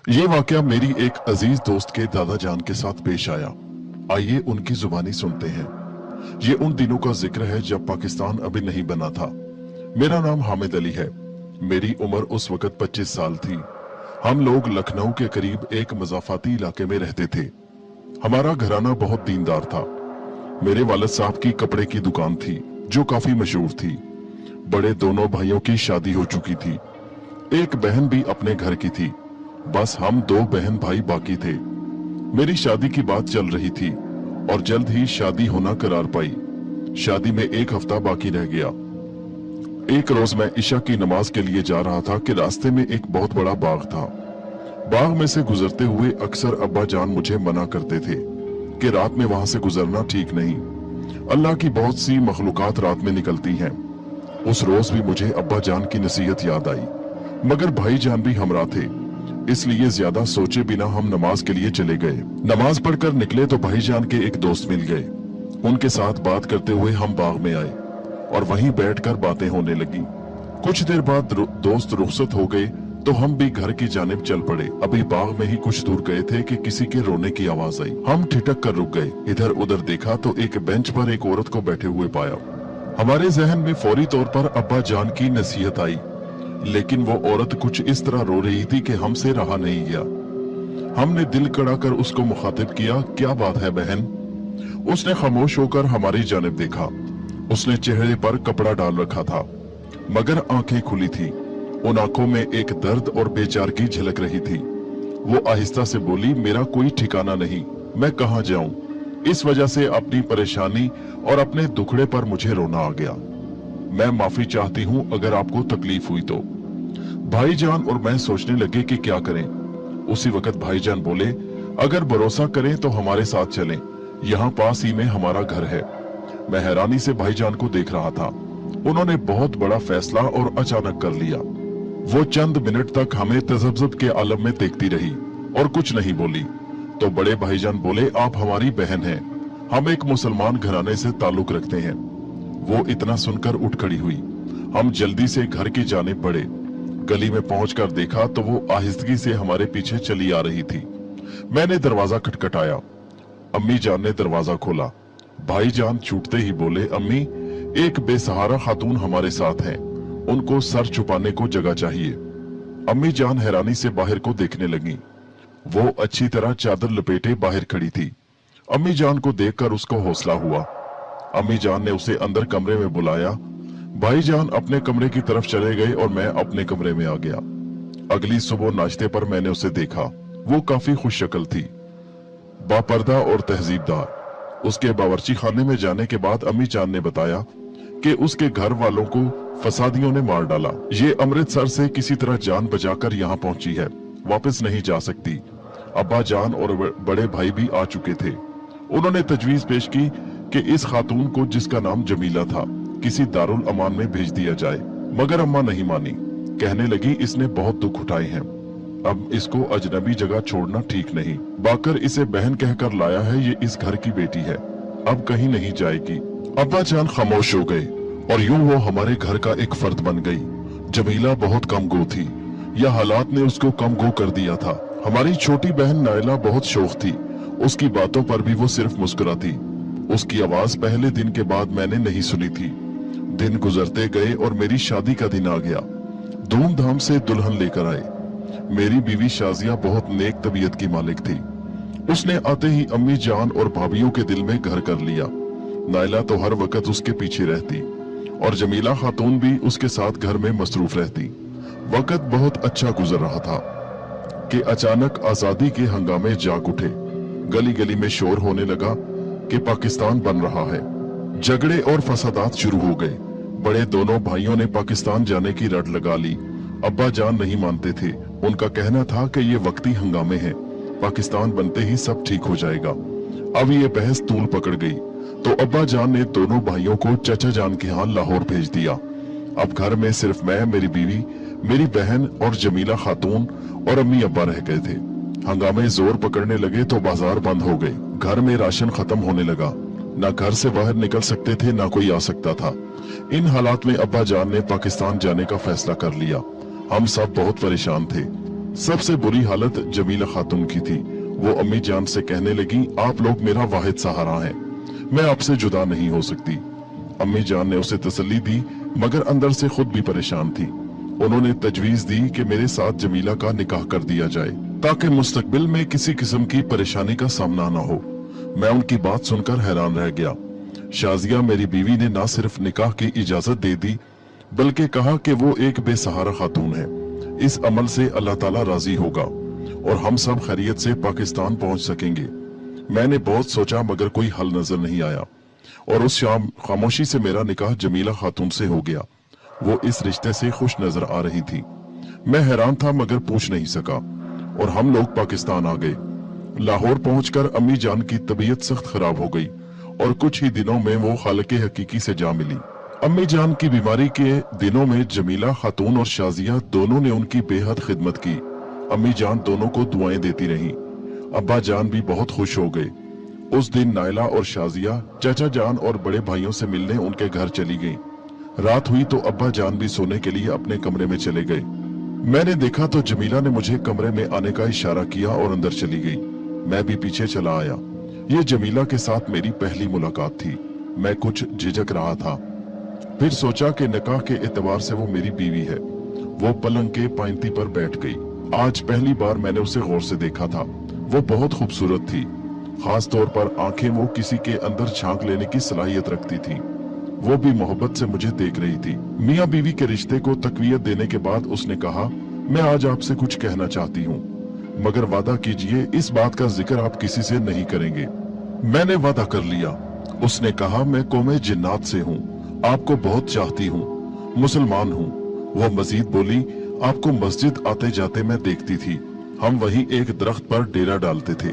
ये वाकया मेरी एक अजीज दोस्त के दादा जान के साथ पेश आया। आइए उनकी जुबानी सुनते हैं। ये उन दिनों का जिक्र है जब पाकिस्तान अभी नहीं बना था। मेरा नाम हामिद अली है। मेरी उम्र उस वक्त 25 साल थी। हम लोग लखनऊ के करीब एक मजाफाती इलाके में रहते थे। हमारा घराना बहुत दीनदार था। मेरे वालिद साहब की कपड़े की दुकान थी जो काफी मशहूर थी। बड़े दोनों भाइयों की शादी हो चुकी थी। एक बहन भी अपने घर की थी। बस हम दो बहन भाई बाकी थे। मेरी शादी की बात चल रही थी और जल्द ही शादी होना करार पाई। शादी में एक हफ्ता बाकी रह गया। एक रोज मैं इशा की नमाज के लिए जा रहा था कि रास्ते में एक बहुत बड़ा बाग था। बाग में से गुजरते हुए अक्सर अब्बा जान मुझे मना करते थे कि रात में वहां से गुजरना ठीक नहीं। अल्लाह की बहुत सी मखलूकात रात में निकलती हैं। उस रोज भी मुझे अब्बा जान की नसीहत याद आई, मगर भाई जान भी हमरा थे, इसलिए ज्यादा सोचे बिना हम नमाज के लिए चले गए। नमाज पढ़कर निकले तो भाईजान के एक दोस्त मिल गए। उनके साथ बात करते हुए हम बाग में आए और वहीं बैठकर बातें होने लगी। कुछ देर बाद दोस्त रुखसत हो गए तो हम भी घर की जानिब चल पड़े। अभी बाग में ही कुछ दूर गए थे कि किसी के रोने की आवाज आई। हम ठिठक कर रुक गए। इधर उधर देखा तो एक बेंच पर एक औरत को बैठे हुए पाया। हमारे जहन में फौरी तौर पर अब्बा जान की नसीहत आई, लेकिन वो औरत कुछ इस तरह रो रही थी कि हमसे रहा नहीं गया। हमने दिल कड़ा कर उसको मुखातिब किया, क्या बात है बहन? उसने खामोश होकर हमारी जानिब देखा। उसने चेहरे पर कपड़ा डाल रखा था, मगर आंखें खुली थी। उन आंखों में एक दर्द और बेचारगी झलक रही थी। वो आहिस्ता से बोली, मेरा कोई ठिकाना नहीं, मैं कहाँ जाऊं? इस वजह से अपनी परेशानी और अपने दुखड़े पर मुझे रोना आ गया। मैं माफी चाहती हूँ अगर आपको तकलीफ हुई तो। भाईजान और मैं सोचने लगे कि क्या करें। उसी वक्त भाईजान बोले, अगर भरोसा करें तो हमारे साथ चलें, यहाँ पास ही में हमारा घर है। मैं हैरानी से भाईजान को देख रहा था। उन्होंने बहुत बड़ा फैसला और अचानक कर लिया। वो चंद मिनट तक हमें तजब्जुब के आलम में देखती रही और कुछ नहीं बोली। तो बड़े भाईजान बोले, आप हमारी बहन हैं, हम एक मुसलमान घराने से ताल्लुक रखते हैं। वो इतना सुनकर उठ खड़ी हुई। हम जल्दी से घर की जानिब बढ़े। गली में पहुंचकर देखा तो वो आहिस्तगी से हमारे पीछे चली आ रही थी। मैंने दरवाजा खटखटाया। अम्मी जान ने दरवाजा खोला। भाईजान छूटते ही बोले, अम्मी, एक बेसहारा खातून हमारे साथ हैं, उनको सर छुपाने को जगह चाहिए। अम्मी जान हैरानी से बाहर को देखने लगी। वो अच्छी तरह चादर लपेटे बाहर खड़ी थी। अम्मी जान को देखकर उसको हौसला हुआ। अम्मी जान ने उसे अंदर कमरे में बुलाया। भाईजान अपने कमरे की तरफ चले गए और मैं अपने कमरे में आ गया। अगली सुबह नाश्ते पर मैंने उसे देखा। वो काफी खुश शक्ल थी, बापर्दा और तहजीबदार। उसके बावर्ची खाने में जाने के बाद अम्मी जान ने बताया कि उसके घर वालों को फसादियों ने मार डाला। ये अमृतसर से किसी तरह जान बचाकर यहाँ पहुंची है, वापस नहीं जा सकती। अब्बा जान और बड़े भाई भी आ चुके थे। उन्होंने तजवीज पेश की कि इस खातून को, जिसका नाम जमीला था, किसी दारुल अमान में भेज दिया जाए, मगर अम्मा नहीं मानी। कहने लगी, इसने बहुत दुख उठाए हैं, अब इसको अजनबी जगह छोड़ना ठीक नहीं। बाकर इसे बहन कहकर लाया है, ये इस घर की बेटी है, अब कहीं नहीं जाएगी। अब्बा जान खामोश हो गए और यूं वो हमारे घर का एक फर्द बन गई। जमीला बहुत कम गो थी, या हालात ने उसको कम गो कर दिया था। हमारी छोटी बहन नायला बहुत शौक थी, उसकी बातों पर भी वो सिर्फ मुस्कुराती। उसकी आवाज पहले दिन के बाद मैंने नहीं सुनी थी। दिन गुजरते गए और मेरी शादी का दिन आ गया। धूमधाम से दुल्हन लेकर आए। मेरी बीवी शाजिया बहुत नेक तबीयत की मालिक थी। उसने आते ही अम्मी जान और भाभीयों के दिल में घर कर लिया। नायला तो हर वक्त उसके पीछे रहती और जमीला खातून भी उसके साथ घर में मसरूफ रहती। वक्त बहुत अच्छा गुजर रहा था कि अचानक आजादी के हंगामे जाग उठे। गली गली में शोर होने लगा कि पाकिस्तान बन रहा है। झगड़े और फसादात शुरू हो गए। बड़े दोनों भाइयों ने पाकिस्तान जाने की रट लगा ली। अब्बा जान नहीं मानते थे। उनका कहना था कि ये वक्ती हंगामे हैं, पाकिस्तान बनते ही सब ठीक हो जाएगा। अब ये बहस तूल पकड़ गई तो अब्बा जान ने दोनों भाइयों को चचा जान के यहाँ लाहौर भेज दिया। अब घर में सिर्फ मैं, मेरी बीवी, मेरी बहन और जमीला खातून और अम्मी अब्बा रह गए थे। हंगामे जोर पकड़ने लगे तो बाजार बंद हो गए। घर में राशन खत्म होने लगा। ना घर से बाहर निकल सकते थे, ना कोई आ सकता था। इन हालात में अब्बा जान ने पाकिस्तान जाने का फैसला कर लिया। हम सब बहुत परेशान थे। सबसे बुरी हालत जमीला खातून की थी। वो अम्मी जान से कहने लगी, आप लोग मेरा वाहिद सहारा है, मैं आपसे जुदा नहीं हो सकती। अम्मी जान ने उसे तसल्ली दी, मगर अंदर से खुद भी परेशान थी। उन्होंने तजवीज दी कि मेरे साथ जमीला का निकाह कर दिया जाए, ताकि मुस्तकबिल में किसी किस्म की परेशानी का सामना न हो। मैं उनकी बात सुनकर हैरान रह गया। शाजिया मेरी बीवी ने न सिर्फ निकाह की इजाजत दे दी, बल्कि कहा कि वो एक बेसहारा खातून है। इस अमल से अल्लाह ताला राजी होगा और हम सब खैरियत से पाकिस्तान पहुंच सकेंगे। मैंने बहुत सोचा, मगर कोई हल नजर नहीं आया और उस शाम खामोशी से मेरा निकाह जमीला खातून से हो गया। वो इस रिश्ते से खुश नजर आ रही थी। मैं हैरान था, मगर पूछ नहीं सका और हम लोग पाकिस्तान आ गए। लाहौर पहुंचकर अम्मी जान की तबीयत सख्त खराब हो गई और कुछ ही दिनों में वो खालिक हकीकी से जा मिली। अम्मी जान की बीमारी के दिनों में जमीला खातून और शाजिया दोनों ने उनकी बेहद खिदमत की। अम्मी जान दोनों को दुआएं देती रहीं। अब्बा जान भी बहुत खुश हो गए। उस दिन नायला और शाजिया चाचा जान और बड़े भाइयों से मिलने उनके घर चली गईं। रात हुई तो अब्बा जान भी सोने के लिए अपने कमरे में चले गए। मैंने देखा तो जमीला ने मुझे कमरे में आने का इशारा किया और अंदर चली गई। मैं भी पीछे चला आया। ये जमीला के साथ मेरी पहली मुलाकात थी। मैं कुछ झिझक रहा था, फिर सोचा कि निकाह के एतबार से वो मेरी बीवी है। वो पलंग के पाइंती पर बैठ गई। आज पहली बार मैंने उसे गौर से देखा था। वो बहुत खूबसूरत थी। खास तौर पर आंखें वो किसी के अंदर झांक लेने की सलाहियत रखती थी। वो भी मोहब्बत से मुझे देख रही थी। मियाँ बीवी के रिश्ते को तकवीयत देने के बाद उसने कहा, मैं आज आपसे कुछ कहना चाहती हूँ, मगर वादा कीजिए इस बात का जिक्र आप किसी से नहीं करेंगे। मैंने वादा कर लिया। उसने कहा, मैं कौमे जिन्नात से हूँ, आपको बहुत चाहती हूँ, मुसलमान हूँ। वो मजीद बोली, आपको मस्जिद आते जाते मैं देखती थी। हम वहीं एक दरख्त पर डेरा डालते थे।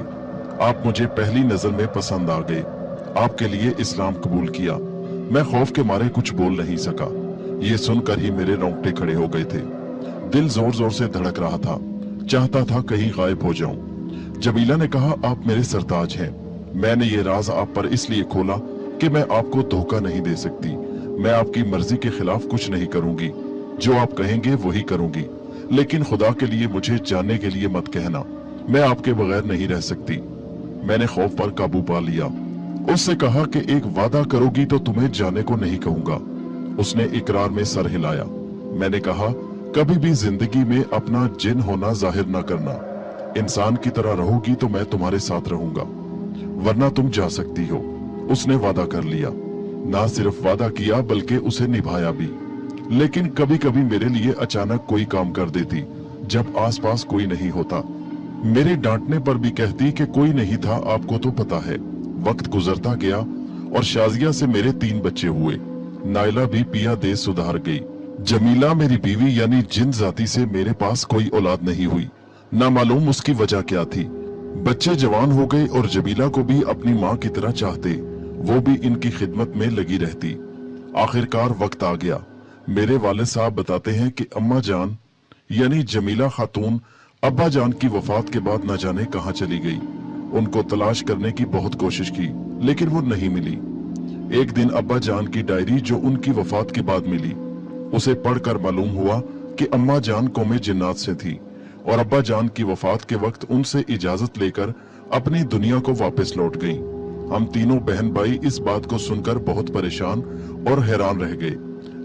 आप मुझे पहली नजर में पसंद आ गए। आपके लिए इस्लाम कबूल किया। मैं खौफ के मारे कुछ बोल नहीं सका। ये सुनकर ही मेरे रोंगटे खड़े हो गए थे। दिल जोर जोर से धड़क रहा था। चाहता था कहीं गायब हो जाऊं। जमीला ने कहा, आप मेरे सरताज हैं। मैंने ये राज आप पर इसलिए खोला कि मैं आपको धोखा नहीं दे सकती। मैं आपकी मर्जी के खिलाफ कुछ नहीं करूंगी। जो आप कहेंगे वही करूंगी, लेकिन खुदा के लिए मुझे जानने के लिए मत कहना। मैं आपके बगैर नहीं रह सकती। मैंने खौफ पर काबू पा लिया। उससे कहा कि एक वादा करोगी तो तुम्हें जाने को नहीं कहूंगा। उसने इकरार में सर हिलाया। मैंने कहा, कभी भी जिंदगी में अपना जिन होना जाहिर ना करना। इंसान की तरह रहोगी तो मैं तुम्हारे साथ रहूंगा, वरना तुम जा सकती हो। उसने वादा कर लिया। ना सिर्फ वादा किया बल्कि उसे निभाया भी। लेकिन कभी कभी मेरे लिए अचानक कोई काम कर देती जब आसपास कोई नहीं होता। मेरे डांटने पर भी कहती कि कोई नहीं था, आपको तो पता है। वक्त गुजरता गया और शाजिया से मेरे 3 बच्चे हुए। नायला भी पिया दे सुधार गई। जमीला मेरी बीवी यानी जिन जाति से मेरे पास कोई औलाद नहीं हुई। ना मालूम उसकी वजह क्या थी। बच्चे जवान हो गए और जमीला को भी अपनी माँ की तरह चाहते। वो भी इनकी खिदमत में लगी रहती। आखिरकार वक्त आ गया। मेरे वालिद साहब बताते हैं कि अम्मा जान यानी जमीला खातून अब्बा जान की वफात के बाद न जाने कहाँ चली गई। उनको तलाश करने की बहुत कोशिश की, लेकिन वो नहीं मिली। एक दिन अब्बा जान की डायरी जो उनकी वफात के बाद मिली, उसे पढ़कर मालूम हुआ कि अम्मा जान कौमे जिन्नात से थी और अब्बा जान की वफात के वक्त उनसे इजाजत लेकर अपनी दुनिया को वापस लौट गई। हम तीनों बहन भाई इस बात को सुनकर बहुत परेशान और हैरान रह गए,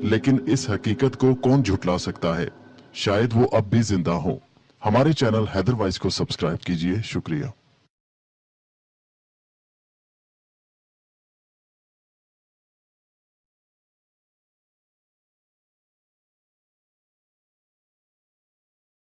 लेकिन इस हकीकत को कौन झुटला सकता है। शायद वो अब भी जिंदा हो। हमारे चैनल हैदर वॉइस को सब्सक्राइब कीजिए। शुक्रिया।